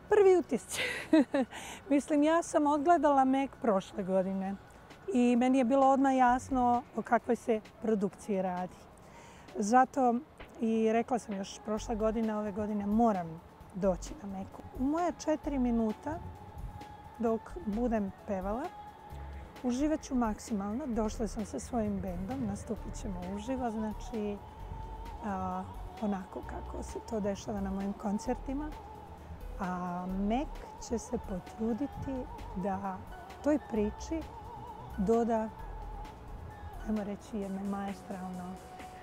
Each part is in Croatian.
Prvi utisci. Mislim, ja sam odgledala Mek prošle godine i meni je bilo odmah jasno o kakvoj se produkciji radi. Zato i rekla sam još prošle godine, ove godine moram doći na Meku. U moje 4 minuta dok budem pevala, uživat ću maksimalno. Došla sam sa svojim bendom, nastupit ćemo uživo, znači onako kako se to dešava na mojim koncertima. A Mek će se potruditi da toj priči doda, ajmo reći, jedno maestralno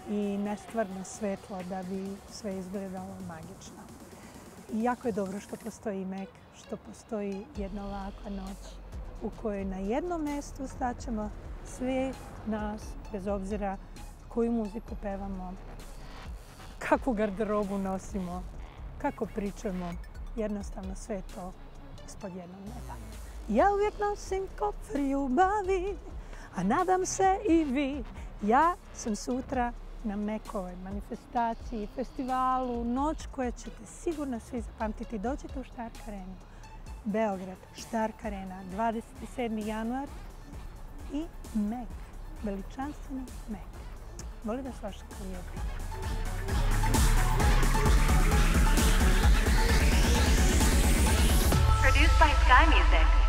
i nestvarno svetlo da bi sve izgledalo magično. I jako je dobro što postoji Mek, što postoji jedna ovakva noć u kojoj na jednom mjestu staćemo svi nas, bez obzira koju muziku pevamo, kakvu garderobu nosimo, kako pričamo. Jednostavno sve to ispod jednog neba. Ja uvijek nosim kofer ljubavi, a nadam se i vi. Ja sam sutra na Mekovoj manifestaciji, festivalu, noć koju ćete sigurno svi zapamtiti. Dođite u Stark Arenu, Beograd, Stark Arena, 27. januar i Mek, veličanstveni Mek. Volim vas vaša klijeta. Produced by Sky Music.